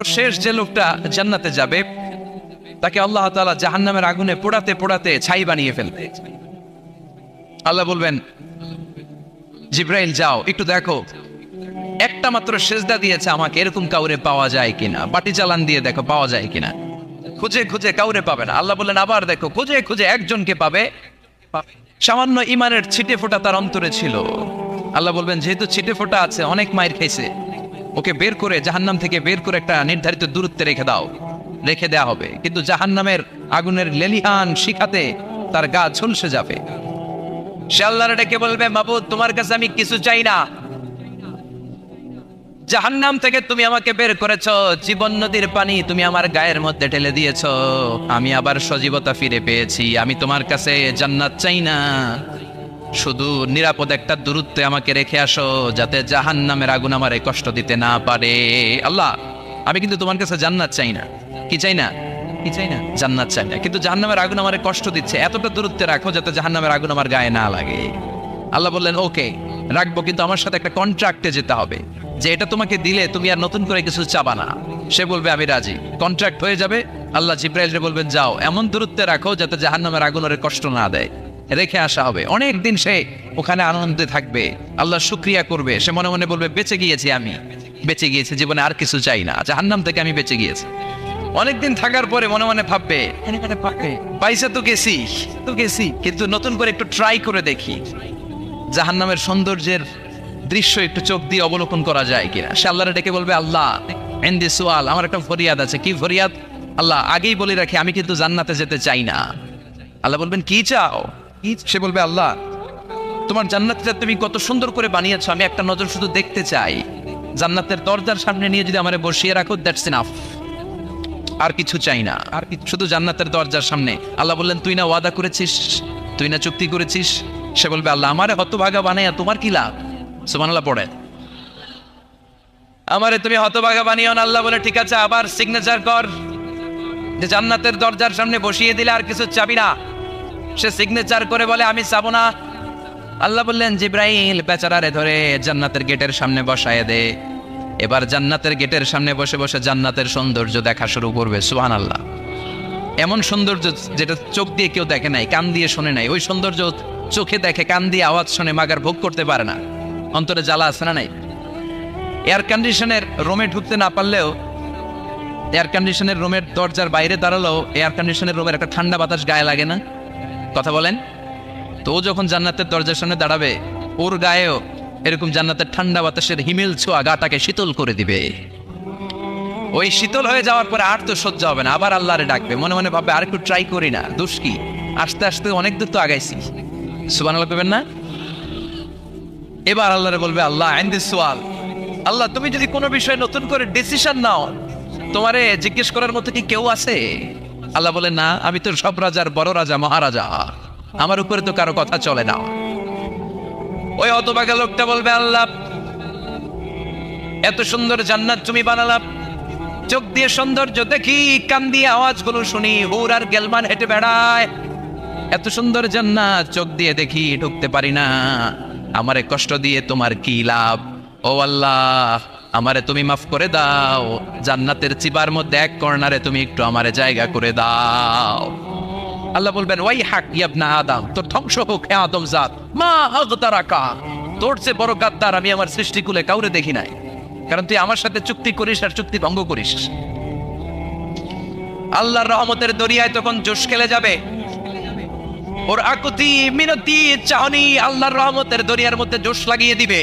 শেষ যে লোকটা জান্নাতে যাবে তাকে আল্লাহ তাআলা জাহান্নামের আগুনে পোড়াতে পোড়াতে ছাই বানিয়ে ফেলবে। আল্লাহ বলবেন, জিব্রাইল যাও একটু দেখো একটা মাত্র সেজদা দিয়েছে আমাকে, এরকম কাউরে পাওয়া যায় কিনা, বাটি চালান দিয়ে দেখো পাওয়া যায় কিনা। খুঁজে খুঁজে কাউরে পাবে না। আল্লাহ বললেন আবার দেখো, খুঁজে খুঁজে একজনকে পাবে। সামান্য ইমানের ছিটে ফোঁটা তার অন্তরে ছিল। আল্লাহ বলবেন যেহেতু ছিটে ফোঁটা আছে, অনেক মায়ের খাইছে, ওকে বের করে জাহান্নাম থেকে বের করে একটা নির্ধারিত দূরত্বে রেখে দাও। রেখে দেয়া হবে, কিন্তু জাহান্নামের আগুনের লেলিহান শিখাতে তার গা ঝলসে যাবে। সে আল্লাহর ডেকে বলবে, মাবুদ তোমার কাছে আমি কিছু চাই না, জাহান্নাম থেকে তুমি আমাকে বের করেছো, জীবন নদীর পানি তুমি আমার গায়ের মধ্যে ঢেলে দিয়েছো, আমি আবার সজীবতা ফিরে পেয়েছি, আমি তোমার কাছে জান্নাত চাই না, শুধু নিরাপদ একটা দূরত্বে আমাকে রেখে আসো যাতে জাহান্নামের আগুন আমারে কষ্ট দিতে না পারে। আল্লাহ আমি কিন্তু তোমার কাছে জান্নাত চাই না। কি চাই না? কি চাই না? জান্নাত চাই না, কিন্তু জাহান্নামের আগুন আমারে কষ্ট দিচ্ছে, এতটা দূরত্বে রাখো যাতে জাহান্নামের আগুন আমার গায়ে না লাগে। আল্লাহ বললেন ওকে রাখবো, কিন্তু আমার সাথে একটা কন্ট্রাক্টে যেতে হবে যে এটা তোমাকে দিলে তুমি আর নতুন করে কিছু চাবা না। সে বলবে আমি রাজি, কন্ট্রাক্ট হয়ে যাবে। আল্লাহ জিব্রাইলকে বলবেন যাও এমন দূরত্বে রাখো যাতে জাহান্নামের আগুন ওরে কষ্ট না দেয়। রেখে আসা হবে, অনেক দিন সে ওখানে আনন্দে থাকবে, আল্লাহ শুকরিয়া করবে। সে মনে মনে বলবে বেঁচে গিয়েছি, আমি বেঁচে গিয়েছি, জীবনে আর কিছু চাই না, জাহান্নাম থেকে আমি বেঁচে গিয়েছি। অনেকদিন থাকার পরে মনে মনে ভাববে পাইছে তো গেছি, কিন্তু নতুন করে একটু ট্রাই করে দেখি জাহান্নামের সৌন্দর্যের দৃশ্য একটু চোখ দিয়ে অবলোকন করা যায় কিনা। সে আল্লাহরে ডেকে বলবে, আল্লাহ ইনদি সুআল, আমার একটা ফরিয়াদ আছে। কি ফরিয়াদ? আল্লাহ আগেই বলে রাখি আমি কিন্তু জান্নাতে যেতে চাই না। আল্লাহ বলবেন কি চাও? সে বলবে আল্লাহ তোমার জান্নাতটা তুমি কত সুন্দর করে বানিয়েছো, আমি একটা নজর শুধু দেখতে চাই। জান্নাতের দরজার সামনে নিয়ে যদি আমারে বসিয়ে রাখো, দ্যাটস ইনাফ, আর কিছু চাই না, আর শুধু জান্নাতের দরজার সামনে। আল্লাহ বললেন তুই না ওয়াদা করেছিস, তুই না চুক্তি করেছিস। সে বলবে আল্লাহ আমারে হতভাগা বানাইয়া তোমার কি লাভ? সুবহানাল্লাহ পড়ে, আমারে তুমি হতভাগা বানিও না। আল্লাহ বলে ঠিক আছে, আবার সিগনেচার কর যে জান্নাতের দরজার সামনে বসিয়ে দিলে আর কিছু চাবি না। সে সিগনেচার করে বলে আমি চাবো না। আল্লাহ বললেন জিব্রাইল বেচারারে ধরে জান্নাতের গেটের সামনে বসায় দে। এবার জান্নাতের গেটের সামনে বসে বসে জান্নাতের সৌন্দর্য দেখা শুরু করবে। সুবহানাল্লাহ, এমন সৌন্দর্য যেটা চোখ দিয়ে কেউ দেখে নাই, কান দিয়ে শোনে নাই, ওই সৌন্দর্য চোখে দেখে, কান দিয়ে আওয়াজ শোনে, মাগার ভোগ করতে পারে না। অন্তরে জ্বালা আছে না নাই? এয়ার কন্ডিশনের রুমে ঢুকতে না পারলেও, এয়ার কন্ডিশনের রুমের দরজার বাইরে দাঁড়ালেও এয়ার কন্ডিশনের রুমের একটা ঠান্ডা বাতাস গায়ে লাগে না? কথা বলেন তো। ও যখন জান্নাতের দরজার সামনে দাঁড়াবে, ওর গায়েও এরকম জান্নাতের ঠান্ডা বাতাসের হিমেল ছোঁয়া গাটাকে শীতল করে দিবে। ওই শীতল হয়ে যাওয়ার পরে আর তো সহ্য হবে না, আবার আল্লাহরে ডাকবে, মনে মনে ভাববে আর একটু ট্রাই করি না, দোষ কি, আস্তে আস্তে অনেক দূর তো আগাইছি। সুবহানাল্লাহ করবেন না? এবার আল্লাহরে বলবে আল্লাহ ইনদি সুআল, আল্লাহ তুমি যদি কোনো বিষয়ে নতুন করে ডিসিশন নাও, তোমারে জিজ্ঞেস করার মতো কি কেউ আছে? আল্লাহ বলে না, আমি তোর সব রাজার বড় রাজা, মহারাজা, আমার উপরে তো কারো কথা চলে না। ওই হতভাগা লোকটা বলবে আল্লাহ এত সুন্দর জান্নাত তুমি বানালাম, চোখ দিয়ে সৌন্দর্য দেখি, কান দিয়ে আওয়াজগুলো শুনি, হুর আর গেলমান হেঁটে বেড়ায়, এত সুন্দর জান্নাত চোখ দিয়ে দেখি, ঢুকতে পারি না, আমারে কষ্ট দিয়ে তোমার কি লাভ? ও আল্লাহ আমারে তুমি মাফ করে দাও, জান্নাতের চিবার মধ্যে এক কর্নারে তুমি একটু আমারে জায়গা করে দাও। আল্লাহ বলবেন ওয়াই হাক ইবনা আদম, তোর ধ্বংস হোক হে আদম জাত, মা আগতারাকা, তোর চেয়ে বড় গাদ্দার আমি আমার সৃষ্টিকুলে কাউরে দেখি নাই, কারণ তুই আমার সাথে চুক্তি করিস আর চুক্তি ভঙ্গ করিস। আল্লাহর রহমতের দরিয়ায় তখন জোশ খেলে যাবে, ওর আকুতি মিনতি চাহনি আল্লাহর রহমতের দরিয়ার মধ্যে জোশ লাগিয়ে দিবে।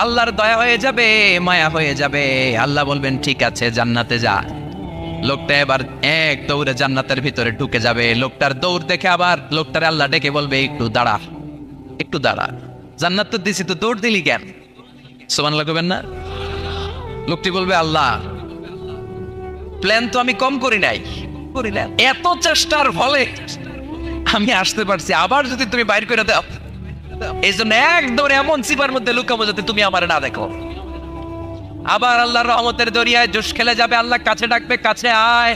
আল্লাহর দয়া হয়ে যাবে, মায়া হয়ে যাবে। আল্লাহ বলবেন ঠিক আছে জান্নাতে যা। লোকটা এবার এক দৌড়ে জান্নাতের ভিতরে ঢুকে যাবে। লোকটার দৌড় দেখে আবার লোকটার আল্লাহ ডেকে বলবে একটু দাঁড়া, একটু দাঁড়া, জান্নাত তো দিছি, তো দৌড় দিলি কেন? সুবহানাল্লাহ করবেন না? লোকটি বলবে আল্লাহ প্ল্যান তো আমি কম করি নাই, এত চেষ্টার ফলে আমি আসতে পারছি, আবার যদি তুমি বাইর করে দাও, এই জন্য এক দৌড়ে এমন চিপার মধ্যে লুকাবো যাতে তুমি আমার না দেখো। আবার আল্লাহর রহমতের দরিয়ায় জোশ খেলে যাবে। আল্লাহ কাছে ডাকবে, কাছে আয়,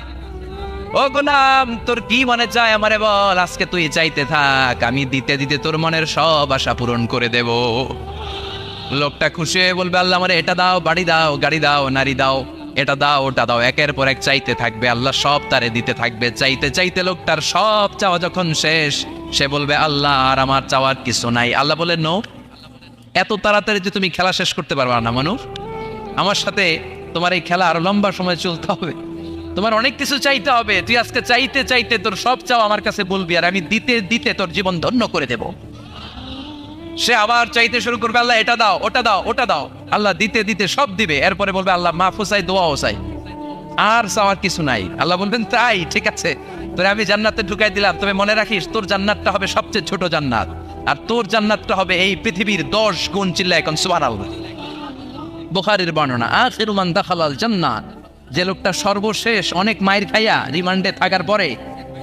ও গোলাম তোর কি মনে চায় আমারে বল, আজকে তুই চাইতে থাক, আমি দিতে দিতে তোর মনের সব আশা পূরণ করে দেব। লোকটা খুশি হয়ে বলবে, আল্লাহ আমারে এটা দাও, বাড়ি দাও, গাড়ি দাও, নারী দাও, এটা দাও, ওটা দাও, একের পর এক চাইতে থাকবে, আল্লাহ সব তারে দিতে থাকবে। চাইতে চাইতে লোকটার সব চাওয়া যখন শেষ, সে বলবে আল্লাহ আর আমার চাওয়ার কিছু নাই। আল্লাহ বলে নো, এত তাড়াতাড়ি যে তুমি খেলা শেষ করতে পারবা না মানুষ, আমার সাথে তোমার এই খেলা আরো লম্বা সময় চলতে হবে, তোমার অনেক কিছু চাইতে হবে। তুই আজকে চাইতে চাইতে তোর সব চাও আমার কাছে বলবি, আর আমি দিতে দিতে তোর জীবন ধন্য করে দেব। সে আবার চাইতে শুরু করবে, আল্লাহ এটা দাও, ওটা দাও, ওটা দাও। আল্লাহ দিতে দিতে সব দিবে। এরপরে বলবে আল্লাহ মাফও চাই, দোয়াও চাই, আর চাওয়ার কিছু নাই। আল্লাহ বলবেন তাই ঠিক আছে, তোরে আমি জান্নাতে ঢুকাই দিলাম, তবে মনে রাখিস তোর জান্নাতটা হবে সবচেয়ে ছোট জান্নাত, আর তোর জান্নাতটা হবে এই পৃথিবীর 10 গুণ। চিল্লা এখন সুবহানাল্লাহ। বুখারীর বর্ণনা, আখিরু মান দাখালাল জান্নাত, যে লোকটা সর্বশেষ অনেক মাইর খাইয়া রিমান্ডে থাকার পরে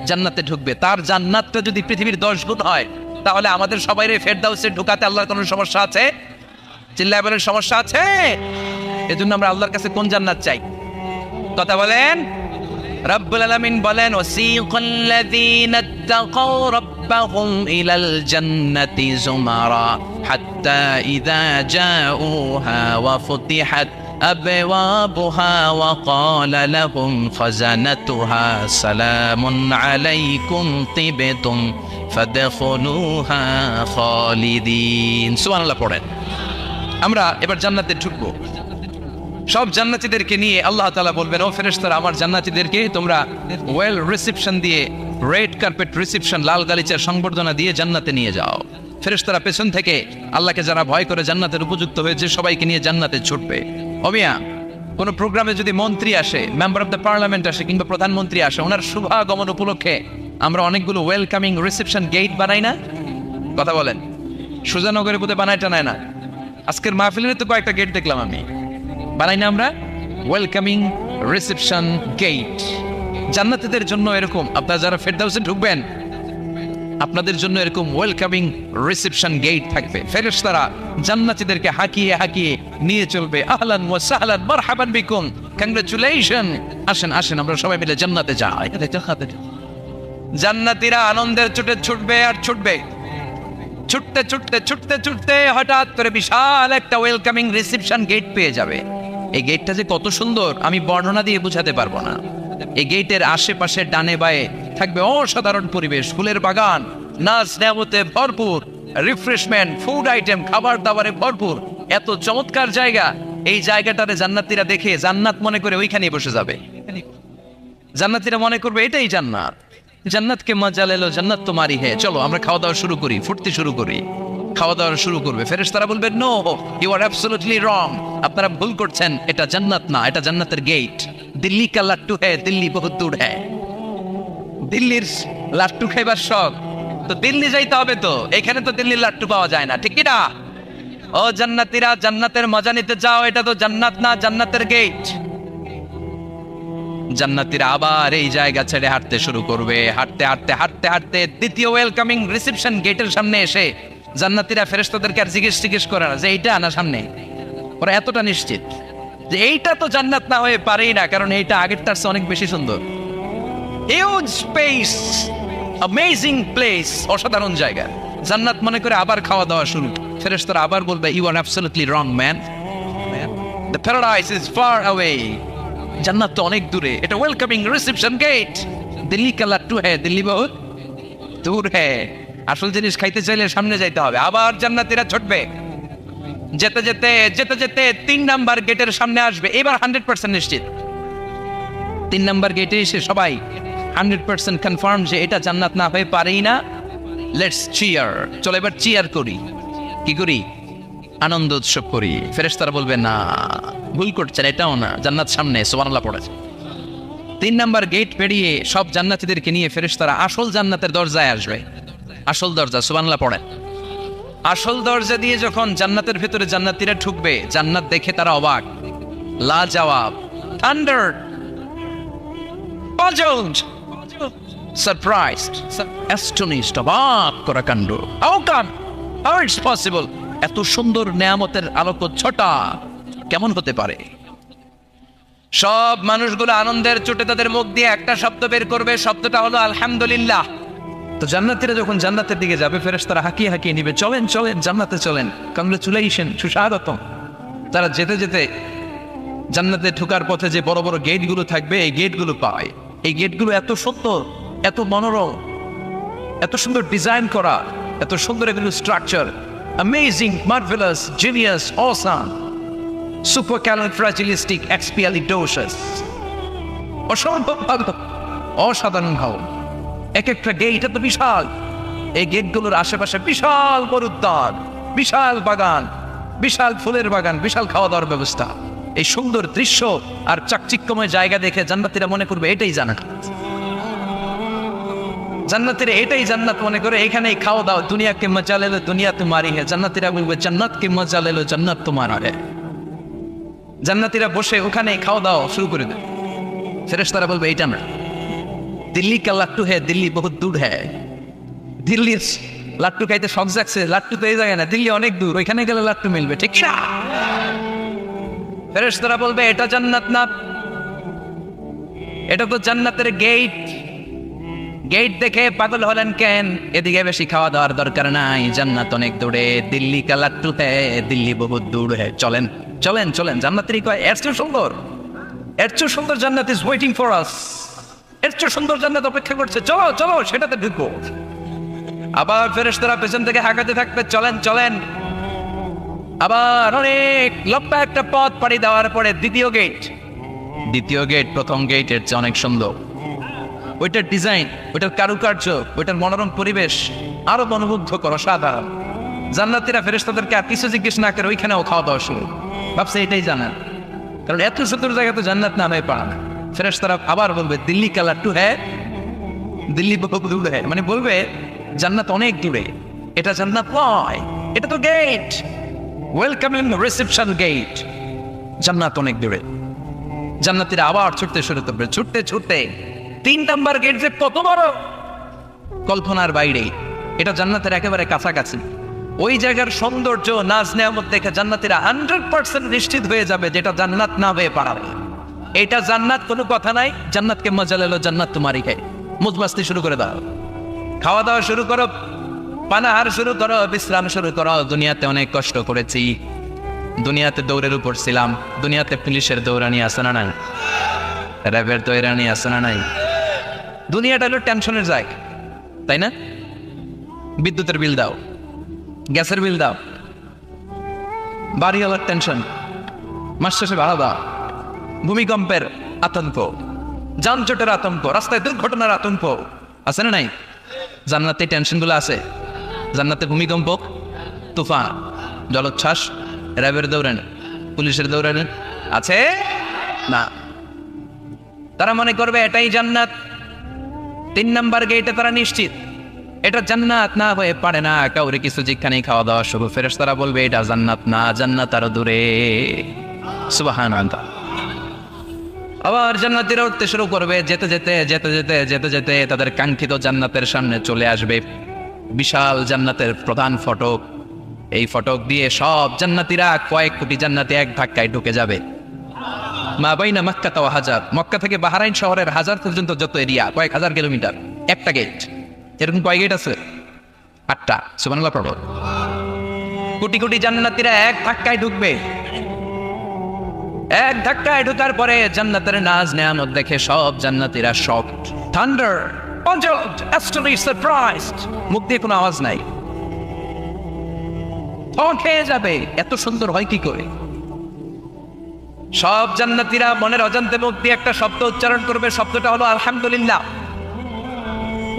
জান্নাতে ঢুকবে, তার জান্নাতটা যদি পৃথিবীর 10 গুণ হয়, তাহলে আমাদের সবাইরে ফেরদাউসে ঢুকাতে আল্লাহর কোনো সমস্যা আছে? চিল্লায় বলেন সমস্যা আছে? এজন্য আমরা আল্লাহর কাছে কোন জান্নাত চাই? কথা বলেন। রব্বুল আলামিন বলেন, ওয়াসিকাল্লাযীনা ইত্তাকাউ রাব্বাহুম ইলাল জান্নাতি যুমারা হাত্তা ইযা জাউহা ওয়া ফুতিহাত আবওয়াবুহা ওয়া ক্বালা লাহুম খাজানাতুহা সালামুন আলাইকুম তিবতুম ফাদখুলুহা খালিদিন। সুবহানাল্লাহ পড়েন। আমরা এবার জান্নাতে ঢুকবো। সব জান্নাতীদেরকে নিয়ে আল্লাহ তাআলা বলবেন, ও ফেরেশতারা, আমার জান্নাতীদেরকে তোমরা ওয়েল রিসেপশন দিয়ে, রেড কার্পেট রিসেপশন, লাল গালিচার সংবর্ধনা দিয়ে জান্নাতে নিয়ে যাও। ফেরেশতারা পেছন থেকে আল্লাহকে যারা ভয় করে জান্নাতের উপযুক্ত হয়েছে সবাইকে নিয়ে জান্নাতে ছুটবে। অমিয়া, কোনো প্রোগ্রামে যদি মন্ত্রী আসে, মেম্বার অফ দ্য পার্লামেন্ট আসে, কিংবা প্রধানমন্ত্রী আসে, ওনার শুভাগমন উপলক্ষে আমরা অনেকগুলো ওয়েলকামিং রিসেপশন গেট বানাই না? কথা বলেন। সুজানগরে বোধহয় বানায় টানায় না? আজকের মাহফিলের তো কয়েকটা গেট দেখলাম আমি, বানাই না আমরা? Welcoming reception gate. জান্নাতীদের জন্য এরকম, আপনারা যারা ফেরদাউসে ঢুকবেন আপনাদের জন্য এরকম ওয়েলকামিং রিসেপশন গেট থাকবে। ফেরেশতারা জান্নাতীদেরকে হাঁকিয়ে হাঁকিয়ে নিয়ে চলবে, আহলান ওয়া সাহলান মারহাবান বিকুম, কংগ্রাচুলেশন, আসেন আসেন আমরা সবাই মিলে জান্নাতে যাই। জান্নাতীরা আনন্দের চোটে ছুটবে আর ছুটবে। ছুটতে ছুটতে ছুটতে ছুটতে হঠাৎ করে বিশাল একটা ওয়েলকামিং রিসেপশন গেট পেয়ে যাবে। এই গেটটা যে কত সুন্দর আমি বর্ণনা দিয়ে বোঝাতে পারবো না। এই গেটের আশেপাশে ডানে বায়ে থাকবে অসাধারণ পরিবেশ, ফুলের বাগান, নাচ নেয়ামতে ভরপুর, রিফ্রেশমেন্ট, ফুড আইটেম, খাবার দাবারে ভরপুর, এত চমৎকার জায়গা। এই জায়গাটারে জান্নাতীরা দেখে জান্নাত মনে করে ওইখানেই বসে যাবে। জান্নাতীরা মনে করবে এটাই জান্নাত, জান্নাতকে মজা লেলো, জান্নাত তোমারই হে, চলো আমরা খাওয়া দাওয়া শুরু করি, ফুটতে শুরু করি। খাওয়া দাওয়া শুরু করবে। ফেরেশতারা বলবে, no, you are absolutely wrong, আপনারা ভুল করছেন, এটা জান্নাত না, এটা জান্নাতের গেট। দিল্লি কা লাট্টু হ্যায়, দিল্লি বহুত দূর হ্যায়। দিল্লির লাট্টু খাইবার শখ তো দিল্লি যাইতে হবে, তো এখানে তো দিল্লির লাট্টু পাওয়া যায় না, ঠিক কি না? ও জান্নাতীরা, জান্নাতের মজা নিতে চাও, এটা তো জান্নাত না, জান্নাতের গেট। জান্নাতীরা আবার এই জায়গা ছেড়ে হাঁটতে শুরু করবে। হাঁটতে হাঁটতে হাঁটতে হাঁটতে দ্বিতীয় ওয়েলকামিং রিসেপশন গেটের সামনে এসে জান্নাতীরা ফেরেশতাদেরকে আর জিজ্ঞেস করে না যে এইটা না সামনে, ওরা এতটা নিশ্চিত যে এইটা তো জান্নাত না হয়ে পারেই না, কারণ এইটা আগেরটার চেয়ে অনেক বেশি সুন্দর। হিউজ স্পেস, অ্যামেজিং প্লেস, অসাধারণ জায়গা। জান্নাত মনে করে আবার খাওয়া দাওয়া শুরু। ফেরেশতারা আবার বলবে, you are absolutely wrong man, the paradise is far away. জান্নাত তো অনেক দূরে, এটা ওয়েলকামিং রিসেপশন গেট। দিল্লি কা লাট্টু হ্যায়, দিল্লি বহুত দূর হ্যায়। আসল জিনিস খাইতে চাইলে সামনে যাইতে হবে। আবার জান্নাতীরা ছুটবে। যেতে যেতে যেতে যেতে 3 নাম্বার গেটের সামনে আসবে। এবার 100% নিশ্চিত। 3 নাম্বার গেটে এসে সবাই 100% কনফার্ম যে এটা জান্নাত না হয়ে পারেই না। লেটস চিয়ার, চলো এবার চিয়ার করি। কি করি? আনন্দ উৎসব করি। ফেরেশতারা বলবে, না, ভুল করছেন, এটাও না, জান্নাত সামনে। সুবহানাল্লাহ পড়েছে। 3 নাম্বার গেট পেরিয়ে সব জান্নাতীদেরকে নিয়ে ফেরেশতারা আসল জান্নাতের দরজায় আসবে। আসল দরজা, সুবহানাল্লাহ পড়েন। আসল দরজা দিয়ে যখন জান্নাতের ভেতরে জান্নাতীরা ঢুকবে, জান্নাত দেখে তারা অবাক, লাজবাব, থান্ডার, পাজলড, সারপ্রাইজড, অ্যাস্টনিশড, অবাক করা কাণ্ড। How come, how it's possible, এত সুন্দর নেয়ামতের আলোকচ্ছটা কেমন হতে পারে? সব মানুষগুলো আনন্দের চোটে তাদের মুখ দিয়ে একটা শব্দ বের করবে, শব্দটা হলো আলহামদুলিল্লাহ। তো জান্নাতীরা যখন জান্নাতের দিকে যাবে, ফেরেশতারা হাঁকিয়ে হাঁকিয়ে নিবে, চলেন চলেন জান্নাতে চলেন, কংগ্রেচুলেশন, সুস্বাগতম। তারা যেতে যেতে জান্নাতে ঢোকার পথে যে বড় বড় গেটগুলো থাকবে, এই গেটগুলো পায়। এই গেটগুলো এত সুন্দর, এত মনোরম, এত সুন্দর ডিজাইন করা, এত সুন্দর এগুলো structure, amazing, marvellous, genius, awesome, supercalifragilisticexpialidocious, অসম্ভব ভালো, অসাধারণ ভালো। এক একটা গেট এত বিশাল। এই গেটগুলোর আশেপাশে বিশাল বড় উদ্যান, বিশাল বাগান, বিশাল ফুলের বাগান, বিশাল খাওয়া দাওয়ার ব্যবস্থা। এই সুন্দর দৃশ্য আর চাকচিক্যময় জায়গা দেখে জান্নাতীরা মনে করবে এটাই জান্নাত। জান্নাতীরা এটাই জান্নাত মনে করে, এখানেই খাওয়া দাওয়া। দুনিয়া কে মজা লে লো দুনিয়া তোমারি হ্যায়। জান্নাতীরা বলবে জান্নাত কে মজা লে লো জান্নাত তোমারা হ্যায়। জান্নাতীরা বসে ওখানেই খাওয়া দাওয়া শুরু করে দেয়। ফেরেশতারা বলবে এইটা না, দিল্লি কা লাট্টু হ্যায়, দিল্লি বহুত দূর হ্যায়। দিল্লির লাট্টু খাইতে শখ জাগছে, লাট্টু তো এই জায়গায় না, দিল্লি অনেক দূর, ওইখানে গেলে লাট্টু মিলবে, ঠিক না? ফেরেশতারা বলবে এটা জান্নাত না, এটা তো জান্নাতের গেট। গেট দেখে পাগল হলেন কেন? এদিকে বেশি খাওয়া দাওয়ার দরকার নাই, জান্নাত অনেক দূরে। দিল্লি কা লাট্টু হ্যায়, দিল্লি বহুত দূর হ্যায়। চলেন চলেন চলেন। জান্নাতেরই কয় এর চেয়ে সুন্দর, এর চেয়ে সুন্দর জান্নাত ইজ ওয়েটিং ফর আস। এর চেয়ে সুন্দর জান্নাত অপেক্ষা করছে, চলো চলো সেটাতে ঢুকবো। আবার ফেরেশতারা পেছন থেকে হাঁকাতে থাকবে, চলেন চলেন। আবার অনেক লম্বা একটা পথ পাড়ি দেওয়ার পরে দ্বিতীয় গেট। দ্বিতীয় গেট প্রথম গেটের চেয়ে অনেক সুন্দর। ওইটার ডিজাইন, ওইটার কারুকার্য, ওইটার মনোরম পরিবেশ আরো মনোমুগ্ধ করো, সাধারণ। জান্নাতীরা ফেরেশতাদেরকে আর কিছু জিজ্ঞেস না করে ওইখানেও খাওয়া দাওয়া শুরু। ভাবছে এটাই জানেন, কারণ এত সুন্দর জায়গা তো জান্নাত না হয়ে পারে না। ফেরেশতারা আবার বলবে দিল্লি কা লাট্টু হ্যায়, দিল্লি বহুত দূর হ্যায়। মানে বলবে জান্নাত অনেক দূরে, এটা জান্নাত নয়, এটা তো gate, welcome in reception gate, জান্নাত অনেক দূরে। জান্নাতীরা আবার ছুটতে শুরু করবে, ছুটতে ছুটতে 3 নাম্বার গেট যে কত বড়, কল্পনার বাইরে। এটা জান্নাতের একেবারে কাছাকাছি। ওই জায়গার সৌন্দর্য, নাজ নেয়ামত দেখে জান্নাতীরা 100% নিশ্চিত হয়ে যাবে যেটা জান্নাত না হয়ে পারে। এটা জান্নাত, কোনো কথা নাই। জান্নাতকে মজা লেলো জান্নাত তোমারই খাই। মুজমাস্তি শুরু করে দাও, খাওয়া দাওয়া শুরু করো, পানাহার শুরু করো, বিশ্রাম শুরু করো। দুনিয়াতে অনেক কষ্ট করেছি, দুনিয়াতে দৌড়ের উপর ছিলাম, দুনিয়াতে পুলিশের দৌড়ানি আছে না নাই, র্যাবের দৌড়ানি আছে না নাই। দুনিয়াটা হলো টেনশনের জায়গা, তাই না? বিদ্যুতের বিল দাও, গ্যাসের বিল দাও, বাড়িওয়ালার টেনশন, মাস শেষে ভাড়া দাও, ভূমিকম্পের আতঙ্ক, যানজটের আতঙ্ক, রাস্তায় দুর্ঘটনার আতঙ্ক আছে না নাই? জান্নাতে টেনশনগুলো আছে। জান্নাতে ভূমিকম্প, তুফান, জলোচ্ছ্বাস, র্যাবের দৌড়ানি, পুলিশের দৌড়ানি আছে না। তারা মনে করবে এটাই জান্নাত। 3 নাম্বার গেটে তারা নিশ্চিত এটা জান্নাত না হয়ে পারে না। কাউরে কিছু যেখানেই খাওয়া দাওয়া শুরু। ফেরেশতারা বলবে এটা জান্নাত না, জান্নাত আরো দূরে। সুবহানাল্লাহ। আবার জান্নাতীরা উঠতে শুরু করবে, যেতে যেতে যেতে যেতে যেতে যেতে তাদের কাঙ্ক্ষিত জান্নাতের সামনে চলে আসবে। বিশাল জান্নাতের প্রধান ফটক। এই ফটক দিয়ে সব জান্নাতীরা, কয়েক কোটি জান্নাতি এক ধাক্কায় ঢুকে যাবে। মা বাইনা মক্কা ওয়া হাজার, মক্কা থেকে বাহরাইন শহরের হাজার পর্যন্ত যত এরিয়া, কয়েক হাজার কিলোমিটার, একটা গেট। এরকম কয় গেট আছে? 8টা। সুবহানাল্লাহ পড়ো। কোটি কোটি জান্নাতীরা এক ধাক্কায় ঢুকবে। এক ধাক্কায় ঢোকার পরে জান্নাতের নাজ নেয়ামত দেখে সব জান্নাতীরা shocked, thunder, puzzled, astonished, surprised. মুখ দিয়ে কোনো আওয়াজ নাই, খেয়ে যাবে। এত সুন্দর হয় কি করে? সব জান্নাতীরা মনের অজান্তে মুখ দিয়ে একটা শব্দ উচ্চারণ করবে। শব্দটা হলো আলহামদুলিল্লাহ।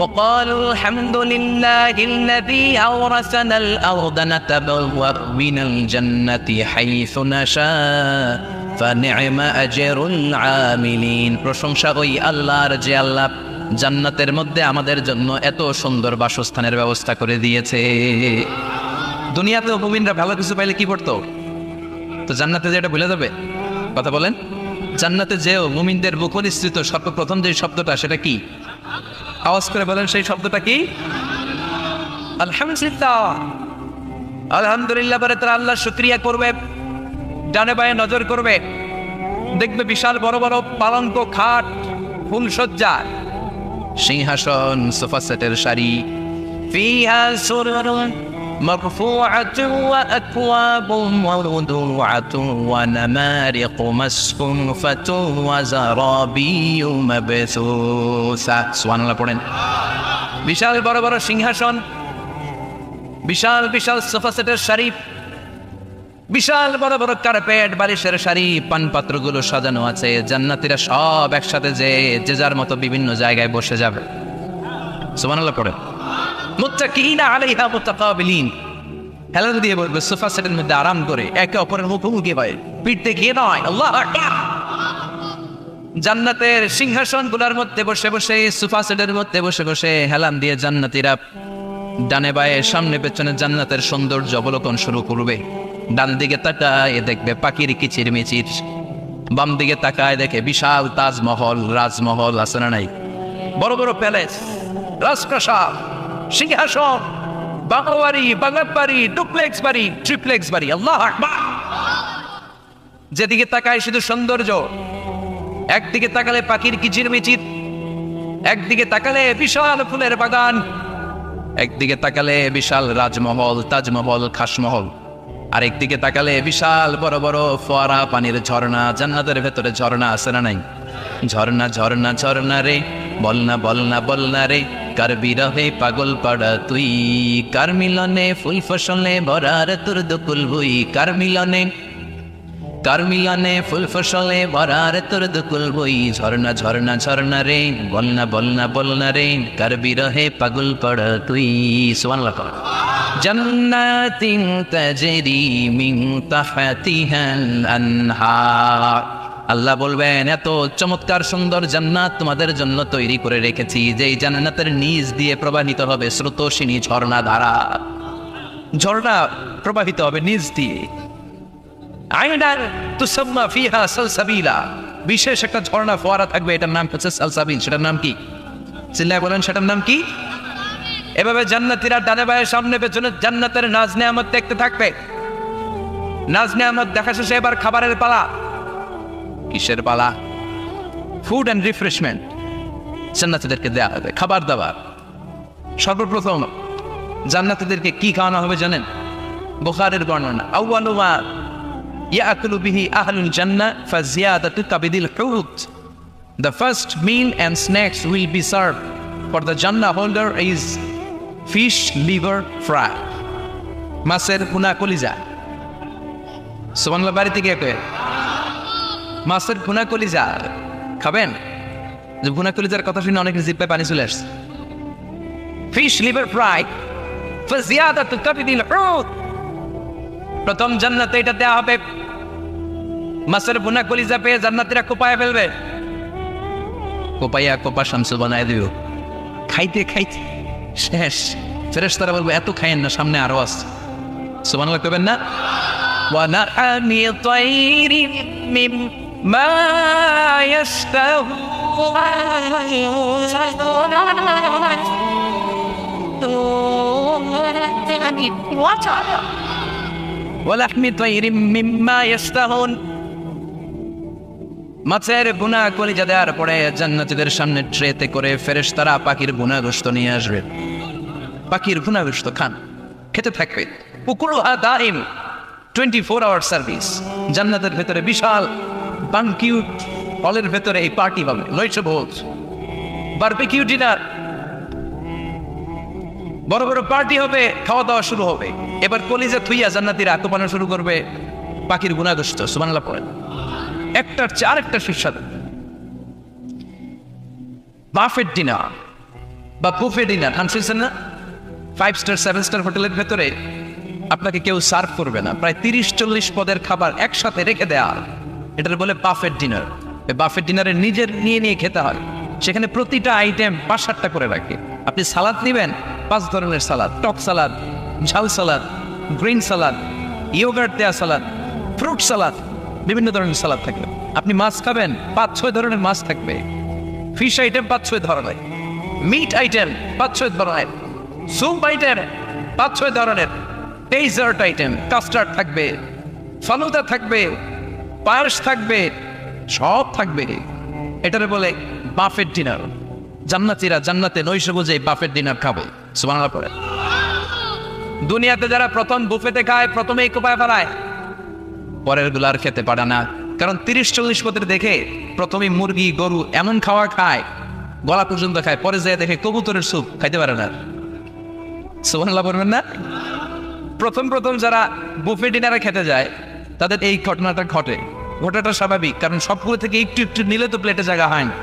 وقالوا الحمد لله الذي أورثنا الأرض نتبوأ من الجنة حيث نشاء فنعم أجر العاملين। প্রশংসা ওই আল্লাহর যে আল্লাহ জান্নাতের মধ্যে আমাদের জন্য এত সুন্দর বাসস্থানের ব্যবস্থা করে দিয়েছে। দুনিয়াতে মুমিনরা ভালো কিছু পাইলে কি করতো? তো জান্নাতে যে এটা ভুলে যাবে? কথা বলেন। জান্নাতে যেও মুমিনদের মুখ নিঃসৃত সর্বপ্রথম যে শব্দটা, সেটা কি? আওয়াজ করে বলেন, সেই শব্দটা কি? আলহামদুলিল্লাহ। আলহামদুলিল্লাহ বলে তারা আল্লাহ শুকরিয়া করবে, ডানে বায়ে নজর করবে, দেখবে বিশাল বড় বড় পালঙ্ক, খাট, ফুলসজ্জা, সিংহাসন, সোফা সেটের সারি। ফিহা সুরুরুন মারফুআতুন ওয়া আকওয়াবুন মাওদুআতুন ওয়া নামারিকু মাসফুফাতুন ওয়া যারাবিয়্যু মাবসুসা। সুবহানাল্লাহ পড়েন। বিশাল বড় বড় সিংহাসন, বিশাল বিশাল সোফা সেটের সারি, বিশাল বড় বড় কার্পেট, বালিশের সারি, পানপাত্রগুলো সাজানো আছে। জান্নাতীরা সব একসাথে যে যার মতো বিভিন্ন জায়গায় বসে যাবে। সুবহানাল্লাহ পড়ে। মুত্তাকিনা আলাইহা মুতাকাবিলিন, হেলান দিয়ে বলবে সোফা সেটের মধ্যে আরাম করে, একে অপরের মুখোমুখি হয়, পিঠ দেখিয়ে নয়। আল্লাহু আকবার। জান্নাতের সিংহাসনগুলোর মধ্যে বসে বসে, সোফা সেটের মধ্যে বসে বসে হেলান দিয়ে জান্নাতীরা ডানে বায়ে সামনে পেছনে জান্নাতের সৌন্দর্য অবলোকন শুরু করবে। ডান দিকে তাকায় দেখবে পাখির কিচির মিচির, বাম দিকে তাকায় দেখে বিশাল তাজমহল, রাজমহল আছে না নাই, বড় বড় প্যালেস, রাজপ্রাসাদ, সিংহাসন, বাংলাবাড়ি, বাংলাবাড়ি, ডুপ্লেক্স বাড়ি, ট্রিপ্লেক্স বাড়ি। আল্লাহু আকবার। যেদিকে তাকায় শুধু সৌন্দর্য, একদিকে তাকালে পাখির কিচির মিচির, একদিকে তাকালে বিশাল ফুলের বাগান, একদিকে তাকালে বিশাল রাজমহল, তাজমহল, খাসমহল, আর একদিকে তাকালে বিশাল বড় বড় ফোয়ারা, পানির ঝর্ণা। জান্নাতের ভেতরে ঝর্ণা আছে না নাই? ঝর্ণা ঝর্ণা ঝর্ণা রে, বলনা বলনা বলনা রে, কার বিরহে পাগল পাড়া তুই, কার মিলনে ফুল ফসলে ভরার তোর দুকুল ভুই, কার মিলনে ফুল ফসলে ভরার তোর দুকুল বই। ঝর্ণা ঝর্ণা ঝর্ণা রে, বলনা বলনা বলনা রে, কার বিরহে পাগল পড়া তুই। সুবহানাল্লাহ। জান্নাতিন তাজরি মিন তাহতিহাল আনহার, আল্লাহ বলবেন এত চমৎকার সুন্দর জান্নাত তোমাদের জন্য তৈরি করে রেখেছি, যেই জান্নাতের নিচ দিয়ে প্রবাহিত হবে স্রোতস্বিনী ঝর্ণা ধারা। ঝর্ণা প্রবাহিত হবে নিচ দিয়ে। আইনার তুসাম্মা ফিহা সালসাবিলা, বিশেষ একটা ঝর্ণা ফোয়ারা থাকবে, এটার নাম হচ্ছে সালসাবিল। সেটার নাম কি? চিল্লায় বলেন, সেটার নাম কি? এভাবে জান্নাতীরা ডানে বায়ে সামনে পেছনে জান্নাতের নাজ নেয়ামত দেখতে থাকবে। নাজ নেয়ামত দেখা শেষে এবার খাবারের পালা। কিসের পালা? ফুড অ্যান্ড রিফ্রেশমেন্ট জান্নাতীদেরকে দেয়া হবে, খাবার দাবার। সর্বপ্রথম জান্নাতীদেরকে কি খাওয়ানো হবে জানেন? বুখারীর বর্ণনা, আউয়ালু মা ইয়াকুলু বিহি আহলুল জান্নাহ ফাজিয়াদাতু কাবিদিল হুত। The first meal and snacks will be served for the Jannah holder is fish liver fry, মাছের ভুনা কলিজা। সুবহানাল্লাহ। বাড়িতে গিয়ে কয়ে মাছের ভুনা কলিজা খাবেন? যে ভুনা কলিজার কথা শুনে অনেকের জিহ্বায় পানি চলে আসছে। ফিশ লিভার ফ্রাই ফাজিয়াদাতু কাবিদিল হুত, প্রথম জান্নাতে এটা দেয়া হবে। মাছের ভুনা কলিজা পেয়ে জান্নাতীরা কোপায় ফেলবে, কোপাইয়া কোপা শামসু বানায় দিও। খাইতে খাইতে শেষ। ফেরেশতারা বলবে এত খাইয়েন না, সামনে আরো আছে। সুবহানাল্লাহ কইবেন না? ওয়া না'আমি তাইরিন মিম্মা ইয়াশতাহু, ওয়া লাহমি তাইরিন মিম্মা ইয়াশতাহুন। মাছের ভুনা কলিজা দেওয়ার পরে জান্নাতীদের সামনে ট্রেতে করে ফেরেশতারা পাখির ভুনা গোশত নিয়ে আসবে। পাখির ভুনা গোশত খান, খেতে থাকবে। উকুলুহা দাইম, 24 আওয়ার সার্ভিস। জান্নাতের ভেতরে বিশাল বানকিউট হলের ভেতরে এই পার্টি হবে, লইছে ভোজ, বারবিকিউ ডিনার, বড় বড় পার্টি হবে, খাওয়া দাওয়া শুরু হবে। এবার কলিজা থুইয়া জান্নাতীরা কোপানো শুরু করবে পাখির ভুনা গোশত। সুবহানাল্লাহ পড়েন। একটার চেয়ে আরেকটা সুস্বাদু। বাফেট ডিনার বা বুফে ডিনার শুনছেন না? 5 স্টার 7 স্টার হোটেলের ভেতরে আপনাকে কেউ সার্ভ করবে না, প্রায় 30-40 পদের খাবার একসাথে রেখে দেয়া, এটার বলে বাফেট ডিনার। বাফেট ডিনারে নিজের নিয়ে খেতে হয়। সেখানে প্রতিটা আইটেম 5-7টা করে রাখে। আপনি সালাদ নেবেন, 5 ধরনের সালাদ, টক সালাদ, ঝাল সালাদ, গ্রিন সালাদ, ইয়োগার্ট দেয়া সালাদ, ফ্রুট সালাদ, বিভিন্ন ধরনের সালাদ থাকবে। আপনি মাছ খাবেন, 5-6 ধরনের মাছ থাকবে। ফিশ আইটেম 5-6 ধরনের, মিট আইটেম 5-6 ধরনের, স্যুপ আইটেম 5-6 ধরনের, ডেজার্ট আইটেম, কাস্টার্ড থাকবে, ফালুদা থাকবে, পায়েস থাকবে, সব থাকবে। এটারে বলে বাফেট ডিনার। জান্নাতীরা জান্নাতে নৈশ বুঝে বাফেট ডিনার খাবে। সুবহানাল্লাহ পড়ে। দুনিয়াতে যারা প্রথম বুফেতে খায় প্রথমেই কোপায় ফেলায়, পরের গুলো আর খেতে পারে না। কারণ 30-40 পদের দেখে প্রথমে মুরগি গরু এমন খাওয়া খায়, গলা পর্যন্ত খায়, পরে যায় দেখে কবুতরের স্যুপ খাইতে পারে না। সুবহানাল্লাহ পড়বেন না? প্রথম যারা বুফে ডিনারে খেতে যায় তাদের এই ঘটনাটা ঘটাটা স্বাভাবিক, কারণ সবগুলো থেকে একটু একটু নিলে তো প্লেটে জায়গা হয় না।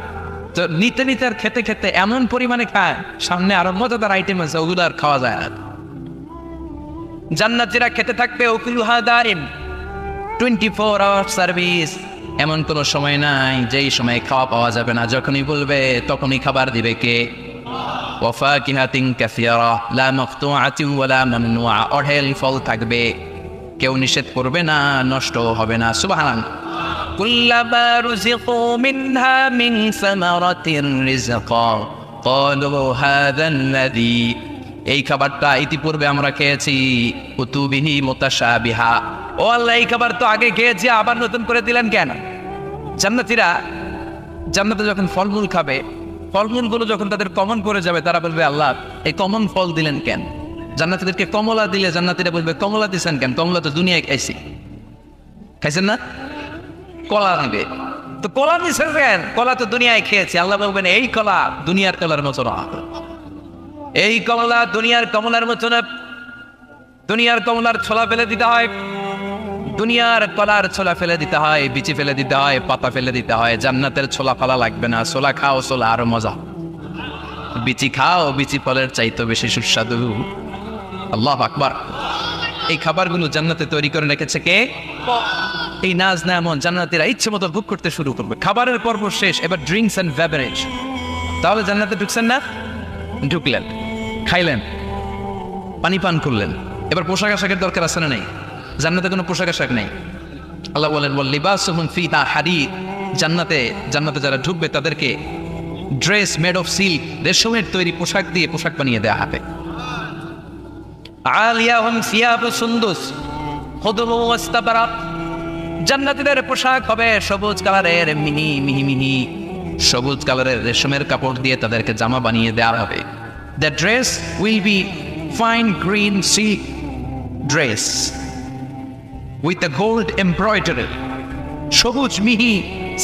তো নিতে নিতে আর খেতে খেতে এমন পরিমাণে খায়, সামনে আরো মজাদার আইটেম আছে, ওগুলো আর খাওয়া যায় না। জান্নাতীরা খেতে থাকবে উকুলুহা দাইম, 24 আওয়ার সার্ভিস। এমন কোনো সময় নাই যেই সময় খাওয়া পাওয়া যাবে না, যখনই বলবে তখনই খাবার দিবে কে? ওয়াফাকিহাতিন কাসীরা লা মাকতুআতিন ওয়ালা মামনুআ, অঢেল ফল থাকবে, কেউ নিষেধ করবে না, নষ্ট হবে না। সুবহানাল্লাহ। কুল্লামা রুযিকু মিনহা মিন সামারাতির রিজকা ক্বালু হাযাল্লাযী, এই খাবারটা ইতিপূর্বে আমরা খেয়েছি, কুতুবিহি মুতাশাবিহা, ও আল্লাহ এই খাবার তো আগে খেয়েছি, আবার নতুন করে দিলেন কেন? জান্নাতীরা জান্নাতে যখন ফলমূল খাবে, ফলমূলগুলো যখন তাদের কমন পড়ে যাবে, তারা বলবে আল্লাহ এই কমন ফল দিলেন কেন? জান্নাতীদেরকে কমলা দিলে জান্নাতীরা বলবে কমলা দিছেন কেন? কমলা তো দুনিয়ায় খাইছেন না? কলা দিবে, তো কলা দিছেন কেন? কলা তো দুনিয়ায় খেয়েছি। আল্লাহ বলবেন এই কলা দুনিয়ার কলার মতো না, এই কমলা দুনিয়ার কমলার মতো না। দুনিয়ার কমলার ছোলা ফেলে দিতে হয়, দুনিয়ার কলার ছোলা ফেলে দিতে হয়, বিচি ফেলে দিতে হয়, পাতা ফেলে দিতে হয়। জান্নাতের ছোলা ফালা লাগবে না, ছোলা খাও, ছোলা আরো মজা। বিচি খাও, বিচি ফলের চাইতে বেশি সুস্বাদু। আল্লাহু আকবার। এই খাবারগুলো জান্নাতে তৈরি করে রেখেছে কে? এই নাজ নেয়ামত জান্নাতীরা ইচ্ছে মতো ভোগ করতে শুরু করবে। খাবারের পর্ব শেষ, এবার ড্রিঙ্কস এন্ড বেভারেজ। তাহলে জান্নাতে ঢুকছেন না? ঢুকলেন, খাইলেন, পানি পান করলেন, এবার পোশাক আশাকের দরকার আছে না নেই? জান্নাতে কোনো পোশাক আশাক নেই। আল্লাহ বলেন ওয়াল লিবাসুহুম ফিহা হারির, জান্নাতে যারা ঢুকবে তাদেরকে ড্রেস মেড অফ সিল্ক, রেশমের তৈরি পোশাক দিয়ে পোশাক বানিয়ে দেওয়া হবে। আলিয়াহুম সিয়াবু সুন্দুস খুদরু ওয়াস্তাবরাক, জান্নাতীদের পোশাক হবে সবুজ কালারের, মিহি সবুজ কালারের রেশমের কাপড় দিয়ে তাদেরকে জামা বানিয়ে দেওয়া হবে। The dress will be fine green silk dress with the gold embroidery, সবুজ মিহি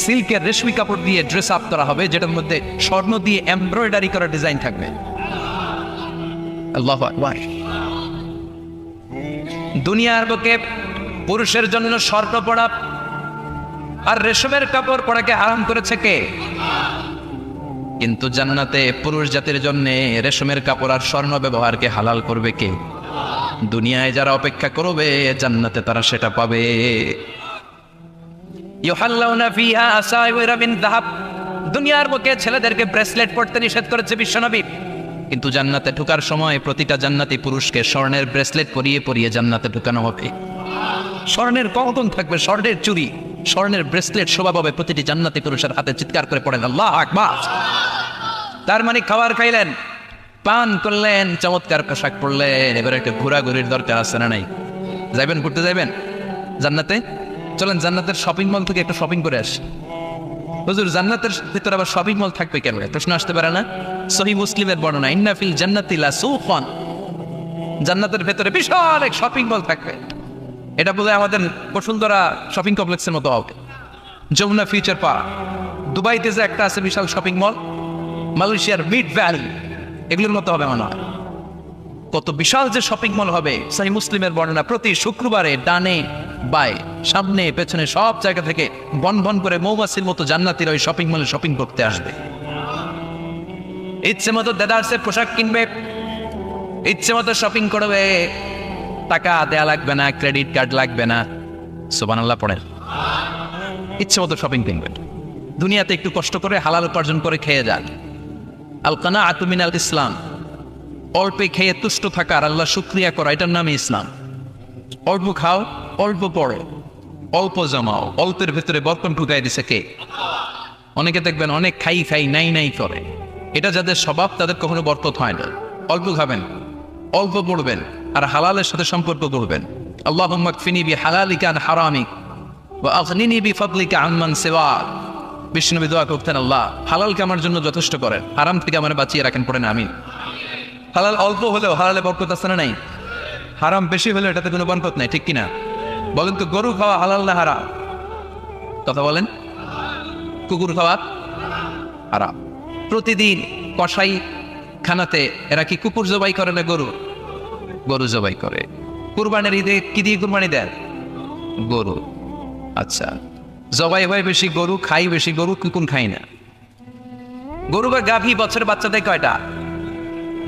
সিল্কের রেশমি কাপড় দিয়ে ড্রেস আপ করা হবে, যেটার মধ্যে স্বর্ণ দিয়ে এমব্রয়ডারি করা ডিজাইন থাকবে। আল্লাহু আকবার। দুনিয়ার বুকে পুরুষের জন্য স্বর্ণ পড়া আর রেশমের কাপড় পরাকে হারাম করেছে কে? কিন্তু জান্নাতে পুরুষ জাতির জন্য রেশমের কাপড় আর স্বর্ণ ব্যবহারকে হালাল করবে কে? দুনিয়ায় যারা অপেক্ষা করবে জান্নাতে তারা সেটা পাবে। ইউহাল্লাউনা ফিহা আসাইওয়ারা মিন যাহাব, দুনিয়ার বুকে ছেলেদেরকে ব্রেসলেট পরতে নিষেধ করেছে বিশ্বনবী, কিন্তু জান্নাতে ঢোকার সময় প্রতিটা জান্নাতি পুরুষকে স্বর্ণের ব্রেসলেট পরিয়ে পরিয়ে জান্নাতে ঢোকানো হবে। স্বর্ণের কঙ্কন থাকবে, স্বর্ণের চুড়ি, স্বর্ণের ব্রেসলেট শোভা পাবে প্রতিটি জান্নাতি পুরুষের হাতে। চিৎকার করে পড়েন আল্লাহু আকবার। তার মানে খাবার খাইলেন, পান করলেন, চমৎকার পোশাক পরলেন, এবার একটা ঘোরাঘুরির দরকার আছে না নাই? যাইবেন, ঘুরতে যাইবেন জান্নাতে? চলেন জান্নাতের শপিং মল থেকে একটু শপিং করে আসি। হুজুর জান্নাতের ভিতরে আবার শপিং মল থাকবে কেন? প্রশ্ন আসতে পারে না? সহিহ মুসলিমের বর্ণনা, ইন্না ফিল জান্নাতি লা সুকান, জান্নাতের ভিতরে বিশাল এক শপিং মল থাকবে। এটা বলে আমাদের বসুন্ধরা শপিং কমপ্লেক্সের মতো হবে, যমুনা ফিউচার পার্ক, দুবাইতে যে একটা আছে বিশাল শপিং মল, মালয়েশিয়ার মিড ভ্যালি, এগুলোর মতো হবে মনে হয়। কত বিশাল যে শপিং মল হবে। সহিহ মুসলিমের বর্ণনা, প্রতি শুক্রবারে ডানে বাই সামনে পেছনে সব জায়গা থেকে বন বন করে মৌমাছির মতো জান্নাতীরা ওই শপিং মলে শপিং করতে আসবে। ইচ্ছে মতো দেদারসে পোশাক কিনবে, ইচ্ছে মতো শপিং করবে, টাকা দেয়া লাগবে না, ক্রেডিট কার্ড লাগবে না। সুবহানাল্লাহ পড়েন। ইচ্ছে মতো শপিং কিনবে। দুনিয়াতে একটু কষ্ট করে হালাল উপার্জন করে খেয়ে যান। আল কানাআতু মিনাল ইসলাম, অল্পে খেয়ে তুষ্ট থাকা আর আল্লাহ শুকরিয়া করা, এটার নামই ইসলাম। অল্প খাও, অল্প পড়ো, অল্প জমাও, অল্পের ভেতরে বরকত ঢুকাই দিছে কে? অনেকে দেখবেন অনেক খাই নাই করে, এটা যাদের স্বভাব তাদের কখনো বরকত হয় না। অল্প খাবেন, অল্প পড়বেন আর হালালের সাথে সম্পর্ক করবেন। আল্লাহুম্মা কফিনি বিহালালিকা আন হারামিক ওয়া আগনিনি বিফাদলিকা আম্মান সিওয়াক, বিষ্ণুনবী দোয়া করতেন, আল্লাহ হালালকে আমার জন্য যথেষ্ট করেন, হারাম থেকে আমার বাঁচিয়ে রাখেন, পড়েন আমিন। হালাল অল্প হলেও হালালে বরকত আছে না নাই? হারাম বেশি হলেও এটাতে কোনো বরকত নাই, ঠিক কিনা? বলেন তো, গরু খাওয়া হালাল না হারাম? কথা বলেন। কুকুর খাওয়া হারাম। প্রতিদিন কসাই খানাতে এরা কি কুকুর জবাই করে না গরু? গরু জবাই করে। কুরবানির ঈদে কি দিয়ে কুরবানি দেন? গরু। আচ্ছা, জবাই হয় বেশি গরু, খাই বেশি গরু, কুকুর খাই না। গরু বা গাভী বছরে বাচ্চা দেয় কয়টা?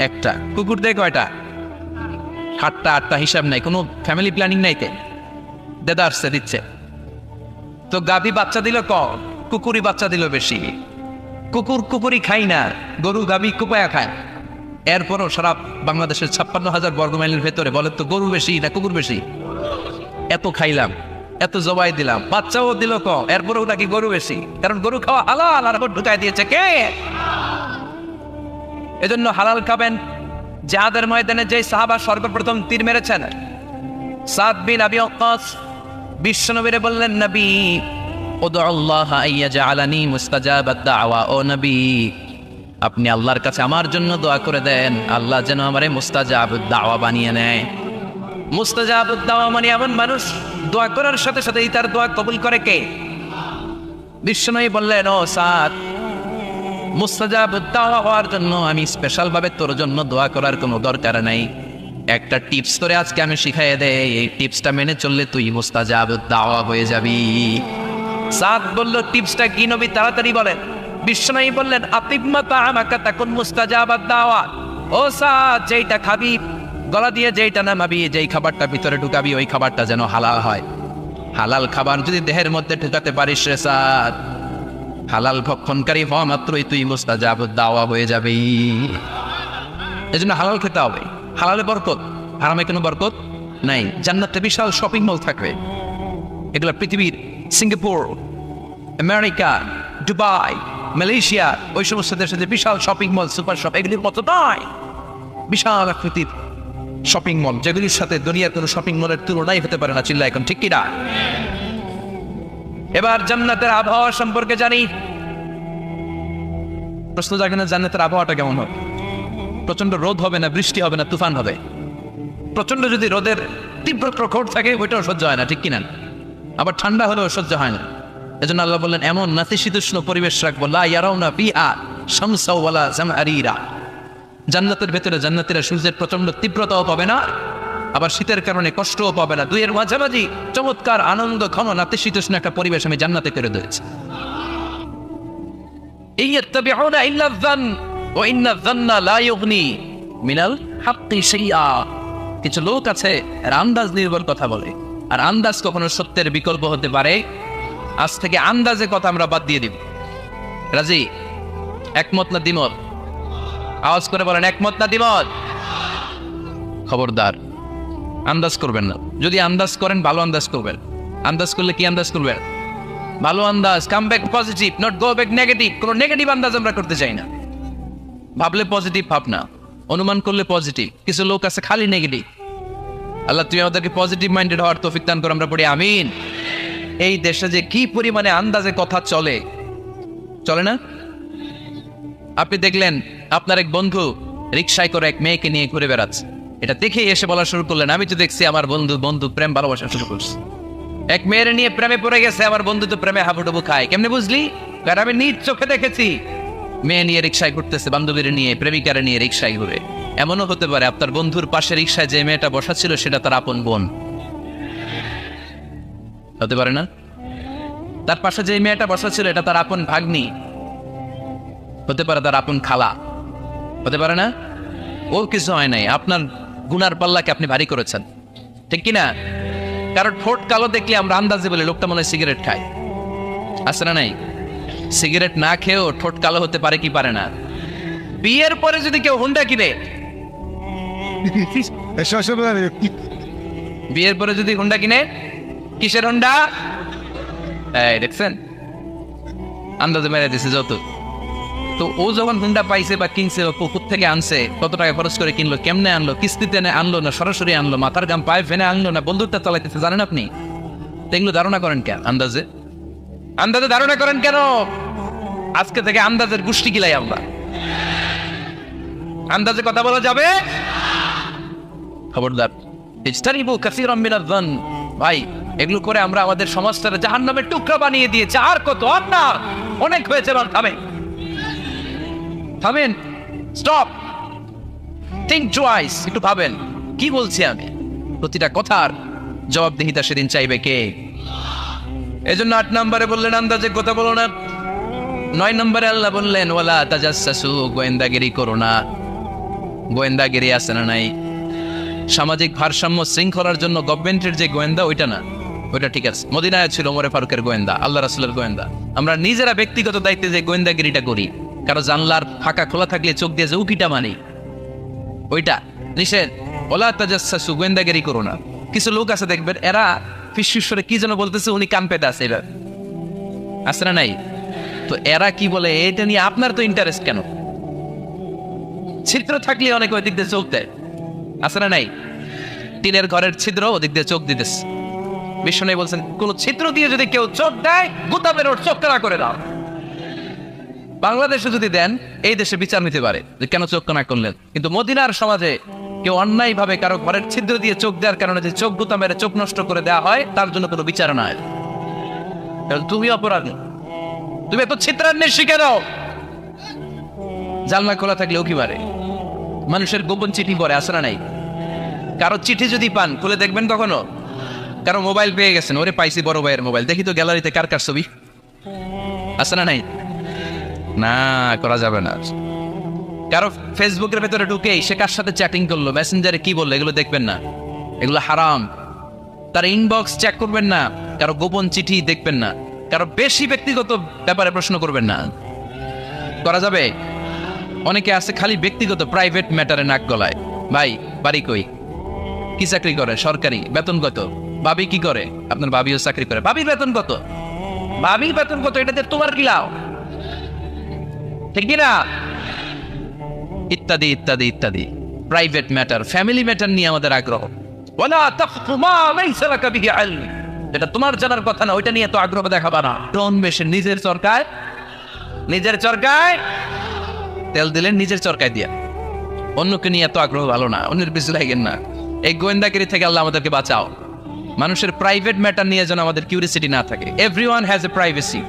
একটা। কুকুর দেয় কয়টা? 7টা 8টা, হিসাব নাই, কোনো ফ্যামিলি প্ল্যানিং নাই, তে দেদা আসছে দিচ্ছে। তো গাভী বাচ্চা দিল কম, কুকুরই বাচ্চা দিল বেশি। কুকুরই খাই না, গরু গাভী কুপায়া খায়। এরপরও সারা বাংলাদেশের 56,000 বর্গমাইলের ভেতরে বলেন তো, গরু বেশি না কুকুর বেশি? এত খাইলাম, এত জবাই দিলাম, বাচ্চাও দিল কম, এরপরেও নাকি গরু বেশি। কারণ গরু খাওয়া হালাল, আর ঢুকাই দিয়েছে কে? এজন্য হালাল খাবেন। জিহাদের ময়দানে যে সাহাবা সর্বপ্রথম তীর মেরেছেন, সাদ বিন আবি ওয়াক্কাস, বিশ্বনবীরে বললেন, নবী উদউল্লাহ আইয়াজআলানি মুস্তাজাবাদ দাওয়া, ও নবী আপনি আল্লাহর কাছে আমার জন্য দোয়া করে দেন, আল্লাহ যেন আমারে মুস্তাজাবুদ দাওয়া বানিয়ে নেয়। মুস্তাজাবুদ দাওয়া মানে এমন মানুষ দোয়া করার সাথে সাথেই তার দোয়া কবুল করে কে? বিশ্বনবী বললেন, ও সাদ, মুস্তাজাবুদ দাওয়া হওয়ার জন্য আমি স্পেশাল ভাবে তোর জন্য দোয়া করার কোনো দরকার নাই। একটা টিপস তোরে আজকে আমি শিখাইয়ে দেই, এই টিপসটা মেনে চললে তুই মুস্তাজাবুদ দাওয়া হয়ে যাবি। সাদ বলল, টিপসটা কি নবী, তাড়াতাড়ি বলেন। বিশ্বনবী বললেন, আতিম্মা তাআমাকা তাকুন মুস্তাজাবাদ দাওয়া। ও সাদ, যেইটা খাবি গলা দিয়ে, যেইটা নামাবি, যেই খাবারটা ভিতরে ঢুকাবি, ওই খাবারটা যেন হালাল হয়। হালাল খাবার যদি দেহের মধ্যে ঢুকাতে পারিস রে সাদ, হালাল ভক্ষণকারী হওয়া মাত্রই তুই মুস্তাজাবুদ দাওয়া হয়ে যাবি। এজন্য হালাল খেতে হবে। হালালে বরকত, হারামে কোনো বরকত নাই। জান্নাতে বিশাল শপিং মল থাকবে, এগুলো পৃথিবীর সিঙ্গাপুর, আমেরিকা, দুবাই, মালয়েশিয়া, ওই সমস্ত দেশে যে বিশাল শপিং মল, সুপার শপ, এগুলির মতো নয়। বিশাল আকৃতির শপিং মল, যেগুলির সাথে দুনিয়ার কোনো শপিং মলের তুলনাই হতে পারে না। চিল্লা এখন ঠিক কিনা? এবার জান্নাতের আবহাওয়া সম্পর্কে জানি। প্রশ্ন জাগে না, জান্নাতের আবহাওয়াটা কেমন হবে? প্রচন্ড রোদ হবে না, বৃষ্টি হবে না, তুফান হবে? প্রচন্ড যদি রোদের তীব্র প্রখর থাকে, ওইটাও সহ্য হয় না, ঠিক কিনা? আবার ঠান্ডা হলেও সহ্য হয় না। এজন্য আল্লাহ বললেন, এমন নাতিশীতোষ্ণ পরিবেশ রাখবো, লা ইয়ারাউনা ফিহা শামসা ওয়ালা জামহারিরা। জান্নাতের ভেতরে জান্নাতীরা সূর্যের প্রচন্ড তীব্রতাও পাবে না, আবার শীতের কারণে কষ্টও পাবে না। দুইয়ের মাঝামাঝি চমৎকার আনন্দ ঘন নাতিশীতোষ্ণ একটা পরিবেশ আমি জান্নাতে করে দিয়েছি। ইয়াত্তাবিউনা ইল্লা যান ওয়া ইন্না যান্না লা ইউগনি মিনাল হাক্কি শাইআ। কিছু লোক আছে এরা আন্দাজ নির্ভর কথা বলে, আর আন্দাজ কখনো সত্যের বিকল্প হতে পারে। আজ থেকে আন্দাজে কথা আমরা বাদ দিয়ে দিব। রাজি? একমত না দ্বিমত? আওয়াজ করে বলেন, একমত না দ্বিমত? খবরদার আন্দাজ করবেন না। যদি আন্দাজ করেন, ভালো আন্দাজ করবেন। আন্দাজ করলে কি আন্দাজ করবেন? ভালো আন্দাজ। Come back positive, not go back negative. কোনো নেগেটিভ আন্দাজ আমরা করতে চাই না। ভাবলে পজিটিভ ভাবনা, অনুমান করলে পজিটিভ। কিছু লোক আছে খালি নেগেটিভ। আল্লাহ তুমি আমাদেরকে পজিটিভ মাইন্ডেড হওয়ার তৌফিক দান করো, আমরা পড়ি আমিন। এই দেশে যে কি পরিমাণে আন্দাজে কথা চলে, চলে না? আপনি দেখলেন আপনার এক বন্ধু রিকশায় করে এক মেয়েকে নিয়ে ঘুরে বেড়াচ্ছে, এটা দেখেই এসে বলা শুরু করলেন, আমি তো দেখছি আমার বন্ধু প্রেম ভালোবাসা শুরু করছে। এক মেয়ের নিয়ে প্রেমে পড়ে গেছে, আমার বন্ধু তো প্রেমে হাবুডুবু খায়। কেমনে বুঝলি? কারণ আমি নিজ চোখে দেখেছি। মেয়ে নিয়ে রিকশায় ঘুরতেছে, বান্ধবীর নিয়ে, প্রেমিকারে নিয়ে রিকশায় ঘুরে। এমনও হতে পারে আপনার বন্ধুর পাশে রিকশায় যে মেয়েটা বসা ছিল সেটা তার আপন বোন, হতে পারে না? তার পাশে যে মেয়েটা বসা ছিল এটা তার আপন ভাগ্নি, হতে পারে তার আপন খালা, হতে পারে না? ও কিছু হয় নাই, আপনার গুনার পাল্লাকে আপনি ভারী করেছেন, ঠিক কিনা? কারণ ঠোঁট কালো দেখলে আমরা আন্দাজে বলি লোকটা মনে হয় সিগারেট খায়, আছে না নাই? সিগারেট না খেয়েও ঠোঁট কালো হতে পারে কি পারে না? বিয়ের পরে যদি কেউ হুন্ডা কিনে, বিয়ের পরে যদি হুন্ডা কিনে, কিসের হুন্ডা? এই দেখছেন, আন্দাজে মেরে দিছে যত। তো ও যখন হুন্ডা পাইছে বা কিনছে, পুকুর থেকে আনছে, কত টাকা খরচ করে কিনলো, কেমনে আনলো, কিস্তিতে আনলো না সরাসরি আনলো, মাথার গাম পায়ে ফেনে আনলো না বন্ধুত্ব চালাইতেছে, জানেন আপনি? এগুলো ধারণা করেন কেন? আন্দাজে ধারণা করেন কেন? আজকে থেকে আন্দাজের গোষ্ঠী গিলাই আমরা। আন্দাজে কথা বলা যাবে, খবরদার। ইজতানিবু কাসীরাম মিনায-যন। ভাই, এগুলো করে আমরা আমাদের সমাজটাকে জাহান্নামের টুকরা বানিয়ে দিয়েছি। আর কত? আর না, অনেক হয়েছে। এবার থামেন, থামেন, স্টপ, থিংক টুয়াইস। একটু ভাবেন কি বলছি আমি। প্রতিটা কথার জবাবদিহিতা সেদিন চাইবে কে? এজন্য 8 নম্বরে বললেন আন্দাজে কথা বলো না। 9 নম্বরে আল্লাহ বললেন ওয়ালা তাজাসসু, গোয়েন্দাগিরি করো না। গোয়েন্দাগিরি আছে না নাই? সামাজিক ভারসাম্য শৃঙ্খলার জন্য গভর্নমেন্টের যে গোয়েন্দা, ওইটা না, ওইটা ঠিক আছে। মদিনায় ছিল ওমর ফারুকের গোয়েন্দা, আল্লাহ রাসূলের গোয়েন্দা। আমরা নিজেরা ব্যক্তিগত দায়িত্বে যে গোয়েন্দাগিরিটা করি, কারো জানলার ফাঁকা খোলা থাকলে চোখ দিয়ে যে উকিটা মানি, ওইটা নিষেধ। ওয়ালা তাজাসসু, গোয়েন্দাগিরি করো না। কিছু লোক আছে দেখবেন, এরা ফিসফিসরে কি যেন বলতেছে, উনি কান পেতে আছে, এবার আছে না নাই? তো এরা কি বলে এটা নিয়ে আপনার তো ইন্টারেস্ট কেন? ছিদ্র থাকলে অনেকে ওই দিক দিয়ে চোখ দেয়, আছে না নাই? টিনের ঘরের ছিদ্র, ওদিক দিয়ে চোখ দিতেছে। বিষ্ণু বলছেন কোন ছিদ্র দিয়ে যদি কেউ চোখ দেয়, গোতাবের ওর চোখ কানা করে দাও। বাংলাদেশে যদি দেন, এই দেশে বিচার নিতে পারে যে কেন চোখ কানা করলেন। কিন্তু মদিনার সমাজে কেউ অন্যায় ভাবে কারো ঘরের ছিদ্র দিয়ে চোখ দেওয়ার কারণে যে চোখ গোতা মেরে চোখ নষ্ট করে দেওয়া হয়, তার জন্য কোনো বিচার নয়। তুমি অপরাধী, তুমি এত ছিদ্রান্বেষী কেন? জানলা খোলা থাকলে উকি মারে, মানুষের গোপন চিঠি পড়ে, আছে না নাই? কারো চিঠি যদি পান, খুলে দেখবেন কখনো? কারো মোবাইল পেয়ে গেছেন, ওরে পাইছি বড় ভাইয়ের মোবাইল, দেখি তো গ্যালারিতে কার কার ছবি, আছে না নাই? না, করা যাবে না। কারো ফেসবুকের ভেতরে ঢুকে সে কার সাথে চ্যাটিং করলো, মেসেঞ্জারে কি বললো, এগুলো দেখবেন না, এগুলো হারাম। তার ইনবক্স চেক করবেন না, কারো গোপন চিঠি দেখবেন না, কারো বেশি ব্যক্তিগত ব্যাপারে প্রশ্ন করবেন না। করা যাবে? অনেকে আছে খালি ব্যক্তিগত প্রাইভেট ম্যাটারে নাক গলায়। ভাই, বাড়ি কই, কি চাকরি করে, সরকারি, বেতন কত? ভাবি কি করে? আপনার ভাবিও চাকরি করে, ভাবির বেতন কত? ভাবির বেতন কত? এটাতে তোমার কি লাভ? ঠিক কিনা? ইত্যাদি ইত্যাদি ইত্যাদি। প্রাইভেট ম্যাটার, ফ্যামিলি ম্যাটার নিয়ে আমাদের আগ্রহ। ওয়ালা তাকফু মা লাইসা লাকা বিহি ইলম, এটা তোমার জানার কথা না, ওইটা নিয়ে তো আগ্রহ দেখাবা না। টন বেশি নিজের চরকায়, নিজের চরকায় তেল দিলেন, নিজের চরকায় দিয়া। অন্যকে নিয়ে এত আগ্রহ ভালো না, অন্যের পিছু লাগেন না। এই গোয়েন্দাগিরি থেকে আল্লাহ আমাদেরকে বাঁচাও। মানুষের প্রাইভেট ম্যাটার নিয়ে যেন আমাদের কিউরিসিটি না থাকে। Everyone has a privacy,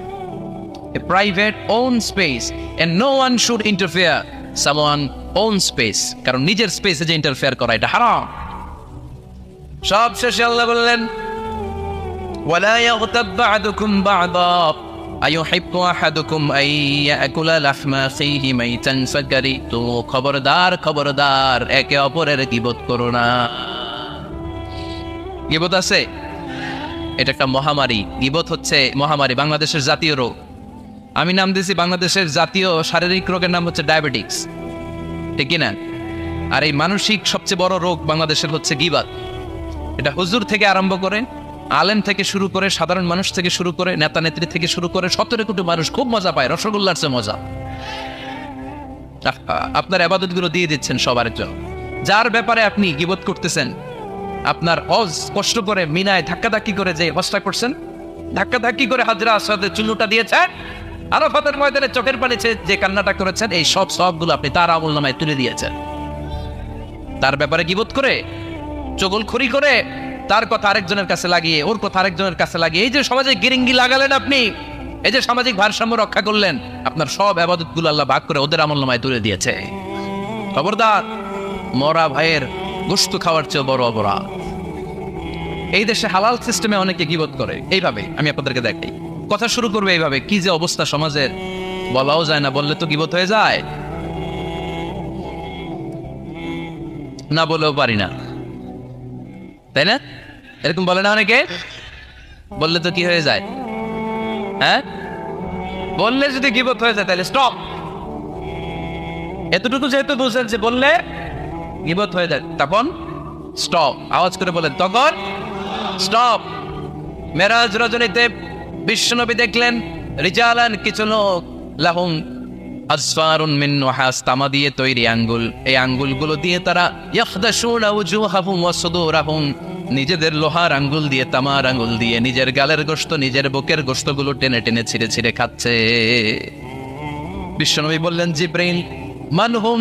a private own space, and no one should interfere someone own space. কারণ নিজের স্পেসে যে ইন্টারফেয়ার করা, এটা হারাম। সব শেষে আল্লাহ বললেন ওয়ালা ইয়াগতাব বা'দুকুম বা'দা আইয়ুহিব্বু আহাদুকুম আন ইয়াকুলা লাহমা আখিহি মাইতান ফাকারিহতুমু। খবরদার, খবরদার, একে অপরের গীবত করো না। গীবত আছে, এটা একটা মহামারী। গীবত হচ্ছে মহামারী, বাংলাদেশের জাতীয় রোগ। আমি নাম দিয়েছি বাংলাদেশের জাতীয় শারীরিক রোগের নাম হচ্ছে ডায়াবেটিক্স, ঠিক কিনা? আর এই মানসিক সবচেয়ে বড় রোগ বাংলাদেশের হচ্ছে গীবত। এটা হুজুর থেকে আরম্ভ করে, আলেম থেকে শুরু করে, সাধারণ মানুষ থেকে শুরু করে, নেতা নেত্রী থেকে শুরু করে 17 কোটি মানুষ খুব মজা পায়, রসগোল্লার চেয়ে মজা। আপনার ইবাদত গুলো দিয়ে দিচ্ছেন সবার জন্য। যার ব্যাপারে আপনি গীবত করতেছেন, আপনার হজ কষ্ট করে মিনায় ধাক্কাধাক্কি করে যে হজটা করছেন, ধাক্কাধাক্কি করে হাজরা আসওয়াদের চুল্লুটা দিয়েছেন, আরাফাতের ময়দানে চোখের পানি যে কান্নাটা করেছেন, এই সব সবগুলো আপনি তার আমলনামায় তুলে দিয়েছেন। তার ব্যাপারে গীবত করে, চগলখড়ি করে, তার কথা আরেকজনের কাছে লাগিয়ে, ওর কথা আরেকজনের কাছে লাগিয়ে, এই যে সমাজে গিরিঙ্গি লাগালেন আপনি, এই যে সামাজিক ভারসাম্য রক্ষা করলেন, আপনার সব ইবাদতগুলো আল্লাহ ভাগ করে ওদের আমলনামায় তুলে দিয়েছে। খবরদার, মরা ভাইয়ের গোশত খাওয়ার চেয়ে বড় অপরাধ। এই দেশে হালাল সিস্টেমে অনেকে গীবত করে এইভাবে। আমি আপনাদেরকে দেখাই, কথা শুরু করবে এইভাবে। কি যে অবস্থা সমাজের, বলাও যায় না, বললে তো গীবত হয়ে যায়, না বলেও পারি না, তাই না? এরকম বলে না অনেকে? বললে তো কি হয়ে যায়? হ্যাঁ, বললে যদি গীবত হয়ে যায় তাহলে স্টপ। এতটুকু যেহেতু বুঝেন যে বললে গীবত হয়ে যায়, তখন স্টপ। আওয়াজ করে বলেন, তখন স্টপ। মেরাজ রজনীতে বিশ্বনবী দেখলেন রিজালান, কিছু লোক, লাহুম আসফারুন মিন নুহাস, তামা দিয়ে তৈরি আঙ্গুল। এই আঙ্গুলগুলো দিয়ে তারা ইয়াখদাশুনা উজুহাহুম ওয়া সুদুরাহুম, নিজেদের লোহার আঙ্গুল দিয়ে, তামার আঙ্গুল দিয়ে নিজের গালের গোশত, নিজের বুকের গোশতগুলো টেনে টেনে ছিঁড়ে ছিঁড়ে খাচ্ছে। বিশ্বনবী বললেন, জিব্রাইল। মানহুম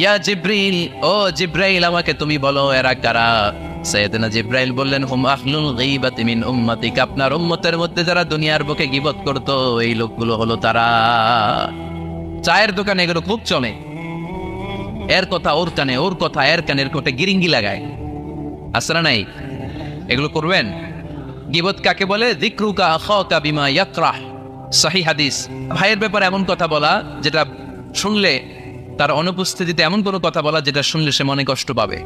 ইয়া জিব্রাইল, ও জিব্রাইল আমাকে তুমি বলো এরা কারা? সাইয়েদনা জিব্রাইল বললেন, হুম আহলুল গীবাতি মিন উম্মতিক, আপনার উম্মতের মধ্যে যারা দুনিয়ার বুকে গীবত করত এই লোকগুলো হলো তারা। চায়ের দোকানে এগুলো খুব চলে, এর কথা ওর কানে, ওর কথা এর কানের কোটে গিরিঙ্গি লাগায়, আসরা নাই? এগুলো করবেন? গীবত কাকে বলে? যিকরুকা আখাকা বিমা ইয়াকরাহ, সহিহ হাদিস। ভাইয়ের ব্যাপারে এমন কথা বলা যেটা শুনলে, তার অনুপস্থিতিতে এমন কোনো কথা বলা যেটা শুনলে সে মনে কষ্ট পাবে।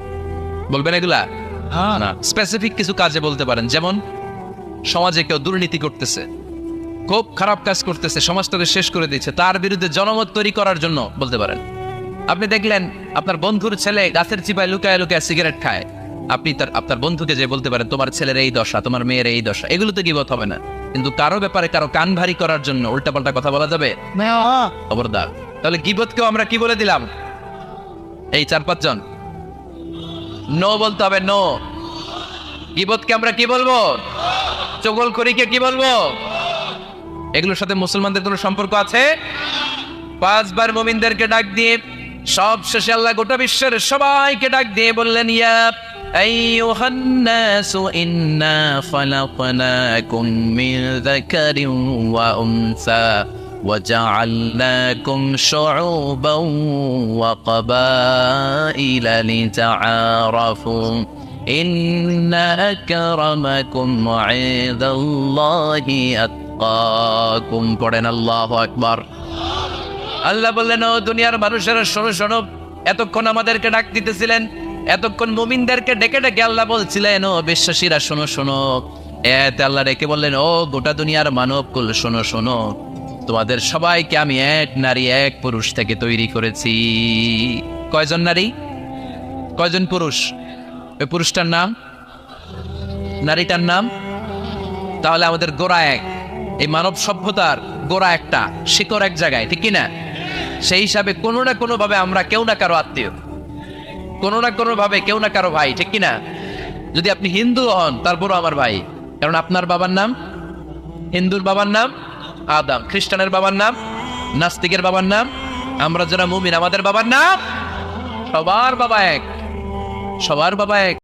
বলবেন এগুলা? না, স্পেসিফিক কিছু কাজে বলতে পারেন। যেমন সমাজে কেউ দুর্নীতি করতেছে, খুব খারাপ কাজ করতেছে, সমাজটাকে শেষ করে দিচ্ছে, তার বিরুদ্ধে জনমত তৈরি করার জন্য বলতে পারেন। আপনি দেখলেন আপনার বন্ধুর ছেলে গাছের চিপায় লুকায় লুকায় সিগারেট খায়, আপনি আপনার বন্ধুকে যে বলতে পারেন, তোমার ছেলের এই দশা, তোমার মেয়ের এই দশা। এগুলো তো গীবত হবে না, কিন্তু কারো ব্যাপারে কারো কান ভারী করার জন্য উল্টাপাল্টা কথা বলা যাবে? খবরদার। তাহলে গীবতকেও আমরা কি বলে দিলাম? এই 4-5 জন নো বলতে হবে, নো। গীবতকে আমরা কি বলবো? চগলখড়িকে কি বলবো? এগুলোর সাথে মুসলমানদের কোনো সম্পর্ক আছে? 5 বার মুমিনদেরকে ডাক দিয়ে সব শেষে আল্লাহ গোটা বিশ্বের সবাইকে ডাক দিয়ে বললেন, ইয়া আইয়ুহান নাসু ইন্না খালাকনাকুম মিন যাকারিন ওয়া উনসা ওয়া জাআলনাকুম শুউবান ওয়া ক্বাবাইলা লিতাআরাফু ইন্না আকরামাকুম ইনদাল্লাহি আতকাকুম। পড়েন আল্লাহু আকবার। আল্লাহ বললেন, ও দুনিয়ার মানুষেরা শোনো শোনো, এতক্ষণ আমাদেরকে ডাক দিতেছিলেন, এতক্ষণ মুমিনদেরকে ডেকে ডেকে আল্লাহ বলছিলেন, ও বিশ্বাসীরা শোনো শোনো। এতে আল্লাহ ডেকে বললেন, ও গোটা দুনিয়ার মানবকুল শোনো শোনো, তোমাদের সবাইকে আমি এক নারী এক পুরুষ থেকে তৈরি করেছি। কয়জন নারী, কয়জন পুরুষ? ওই পুরুষটার নাম, নারীটার নাম। তাহলে আমাদের গোড়া এক, এই মানব সভ্যতার গোড়া একটা, শিকড় এক জায়গায়, ঠিক কিনা? সেই হিসাবে কোনো না কোনো ভাবে আমরা কেউ না কারো আত্মীয়, কোনো না কোনো ভাবে কেউ না কারো ভাই, ঠিক কিনা? যদি আপনি হিন্দু হন তারপরও আমার ভাই, কারণ আপনার বাবার নাম, হিন্দুর বাবার নাম আদম, খ্রিস্টানের বাবার নাম, নাস্তিকের বাবার নাম, আমরা যারা মুমিন আমাদের বাবার নাম, সবার বাবা এক, সবার বাবা এক।